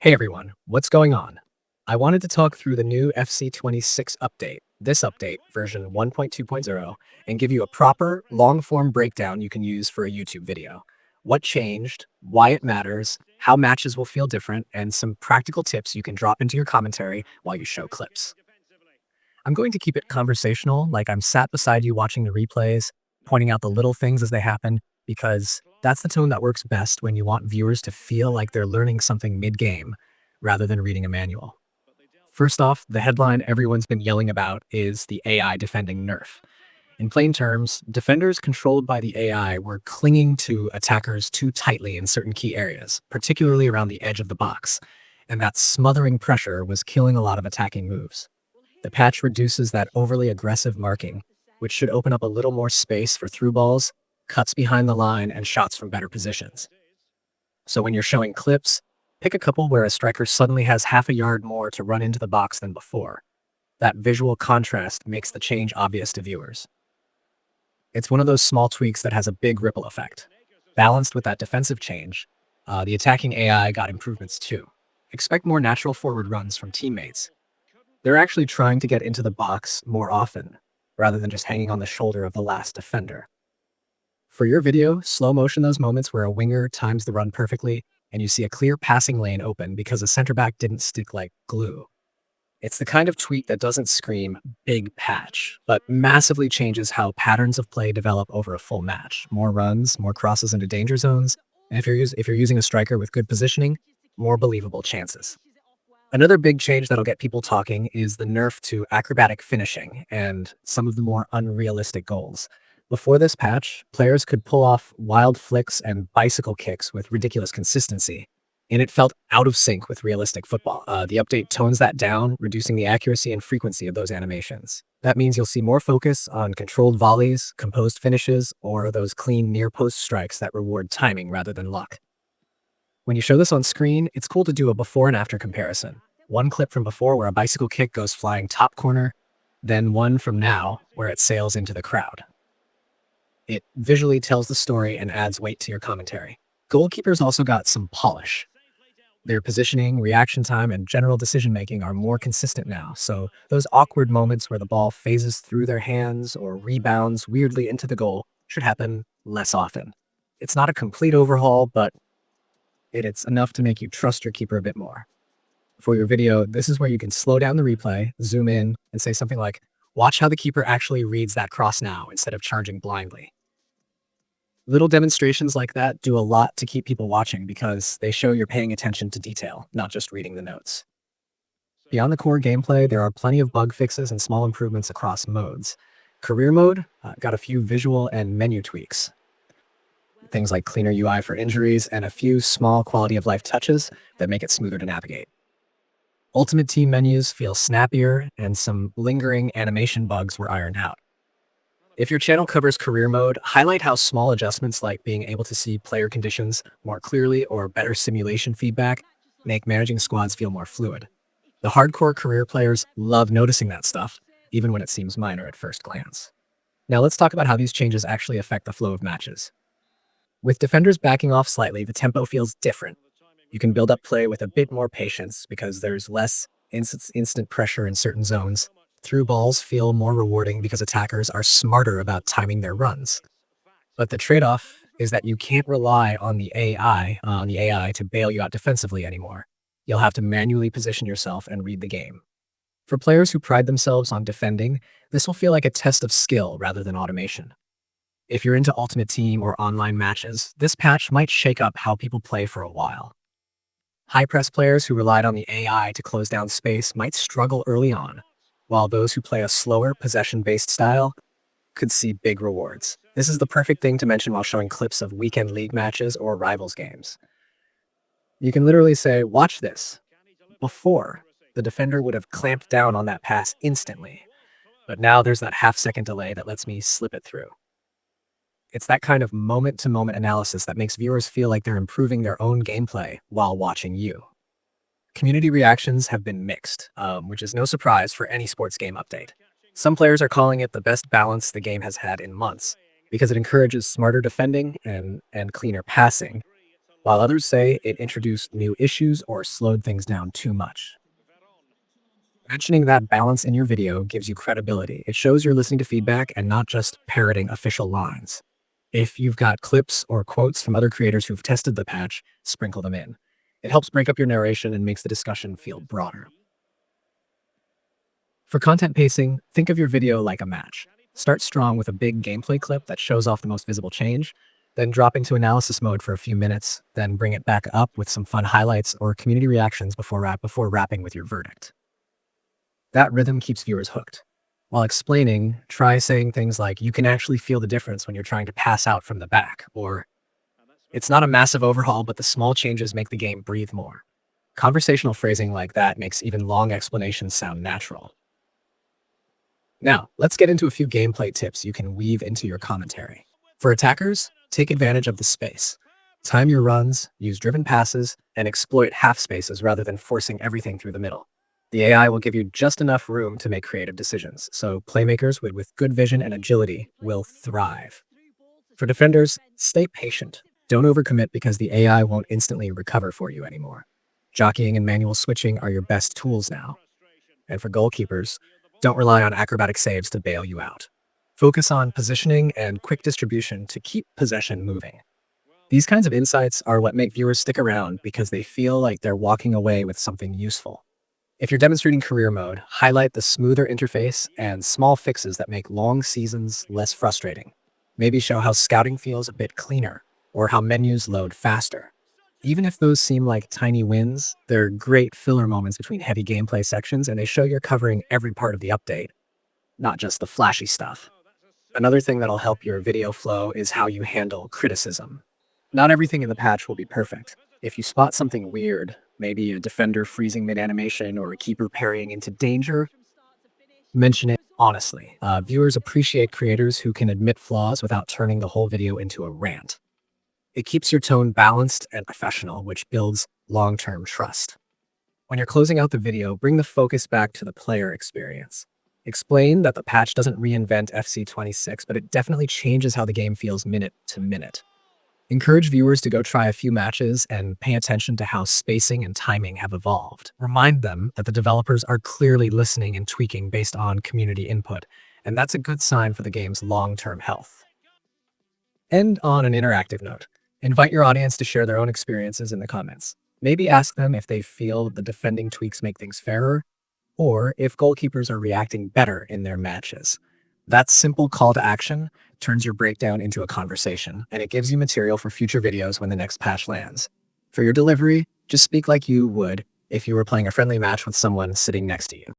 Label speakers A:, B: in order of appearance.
A: Hey everyone, what's going on? I wanted to talk through the new FC26 update, this update, version 1.2.0, and give you a proper, long form breakdown you can use for a YouTube video. What changed, why it matters, how matches will feel different, and some practical tips you can drop into your commentary while you show clips. I'm going to keep it conversational, like I'm sat beside you watching the replays, pointing out the little things as they happen, because that's the tone that works best when you want viewers to feel like they're learning something mid game rather than reading a manual. First off, the headline everyone's been yelling about is the AI defending nerf. In plain terms, defenders controlled by the AI were clinging to attackers too tightly in certain key areas, particularly around the edge of the box, and that smothering pressure was killing a lot of attacking moves. The patch reduces that overly aggressive marking, which should open up a little more space for through balls, cuts behind the line, and shots from better positions. So when you're showing clips, pick a couple where a striker suddenly has half a yard more to run into the box than before. That visual contrast makes the change obvious to viewers. It's one of those small tweaks that has a big ripple effect. Balanced with that defensive change, the attacking AI got improvements too. Expect more natural forward runs from teammates. They're actually trying to get into the box more often, rather than just hanging on the shoulder of the last defender. For your video, slow motion those moments where a winger times the run perfectly and you see a clear passing lane open because a center back didn't stick like glue. It's the kind of tweak that doesn't scream big patch, but massively changes how patterns of play develop over a full match. More runs, more crosses into danger zones, and if you're using a striker with good positioning, more believable chances. Another big change that'll get people talking is the nerf to acrobatic finishing and some of the more unrealistic goals. Before this patch, players could pull off wild flicks and bicycle kicks with ridiculous consistency, and it felt out of sync with realistic football. The update tones that down, reducing the accuracy and frequency of those animations. That means you'll see more focus on controlled volleys, composed finishes, or those clean near post strikes that reward timing rather than luck. When you show this on screen, it's cool to do a before and after comparison. One clip from before where a bicycle kick goes flying top corner, then one from now where it sails into the crowd. It visually tells the story and adds weight to your commentary. Goalkeepers also got some polish. Their positioning, reaction time, and general decision-making are more consistent now, so those awkward moments where the ball phases through their hands or rebounds weirdly into the goal should happen less often. It's not a complete overhaul, but it's enough to make you trust your keeper a bit more. For your video, this is where you can slow down the replay, zoom in, and say something like, "Watch how the keeper actually reads that cross now," instead of charging blindly. Little demonstrations like that do a lot to keep people watching because they show you're paying attention to detail, not just reading the notes. Beyond the core gameplay, there are plenty of bug fixes and small improvements across modes. Career mode got a few visual and menu tweaks. Things like cleaner UI for injuries and a few small quality of life touches that make it smoother to navigate. Ultimate Team menus feel snappier, and some lingering animation bugs were ironed out. If your channel covers career mode, highlight how small adjustments like being able to see player conditions more clearly or better simulation feedback make managing squads feel more fluid. The hardcore career players love noticing that stuff, even when it seems minor at first glance. Now let's talk about how these changes actually affect the flow of matches. With defenders backing off slightly, the tempo feels different. You can build up play with a bit more patience because there's less instant pressure in certain zones. Through balls feel more rewarding because attackers are smarter about timing their runs. But the trade-off is that you can't rely on the AI to bail you out defensively anymore. You'll have to manually position yourself and read the game. For players who pride themselves on defending, this will feel like a test of skill rather than automation. If you're into Ultimate Team or online matches, this patch might shake up how people play for a while. High press players who relied on the AI to close down space might struggle early on, while those who play a slower, possession-based style could see big rewards. This is the perfect thing to mention while showing clips of weekend league matches or rivals games. You can literally say, "Watch this." Before, the defender would have clamped down on that pass instantly, but now there's that half-second delay that lets me slip it through. It's that kind of moment-to-moment analysis that makes viewers feel like they're improving their own gameplay while watching you. Community reactions have been mixed, which is no surprise for any sports game update. Some players are calling it the best balance the game has had in months, because it encourages smarter defending and cleaner passing, while others say it introduced new issues or slowed things down too much. Mentioning that balance in your video gives you credibility. It shows you're listening to feedback and not just parroting official lines. If you've got clips or quotes from other creators who've tested the patch, sprinkle them in. It helps break up your narration and makes the discussion feel broader. For content pacing, think of your video like a match. Start strong with a big gameplay clip that shows off the most visible change, then drop into analysis mode for a few minutes, then bring it back up with some fun highlights or community reactions before wrapping with your verdict. That rhythm keeps viewers hooked. While explaining, try saying things like, "You can actually feel the difference when you're trying to pass out from the back," or "It's not a massive overhaul, but the small changes make the game breathe more." Conversational phrasing like that makes even long explanations sound natural. Now, let's get into a few gameplay tips you can weave into your commentary. For attackers, take advantage of the space. Time your runs, use driven passes, and exploit half spaces rather than forcing everything through the middle. The AI will give you just enough room to make creative decisions, so playmakers with good vision and agility will thrive. For defenders, stay patient. Don't overcommit because the AI won't instantly recover for you anymore. Jockeying and manual switching are your best tools now. And for goalkeepers, don't rely on acrobatic saves to bail you out. Focus on positioning and quick distribution to keep possession moving. These kinds of insights are what make viewers stick around because they feel like they're walking away with something useful. If you're demonstrating career mode, highlight the smoother interface and small fixes that make long seasons less frustrating. Maybe show how scouting feels a bit cleaner or how menus load faster. Even if those seem like tiny wins, they're great filler moments between heavy gameplay sections and they show you're covering every part of the update, not just the flashy stuff. Another thing that'll help your video flow is how you handle criticism. Not everything in the patch will be perfect. If you spot something weird, maybe a defender freezing mid-animation or a keeper parrying into danger, mention it honestly. Viewers appreciate creators who can admit flaws without turning the whole video into a rant. It keeps your tone balanced and professional, which builds long-term trust. When you're closing out the video, bring the focus back to the player experience. Explain that the patch doesn't reinvent FC26, but it definitely changes how the game feels minute to minute. Encourage viewers to go try a few matches and pay attention to how spacing and timing have evolved. Remind them that the developers are clearly listening and tweaking based on community input, and that's a good sign for the game's long-term health. End on an interactive note. Invite your audience to share their own experiences in the comments. Maybe ask them if they feel the defending tweaks make things fairer, or if goalkeepers are reacting better in their matches. That simple call to action turns your breakdown into a conversation, and it gives you material for future videos when the next patch lands. For your delivery, just speak like you would if you were playing a friendly match with someone sitting next to you.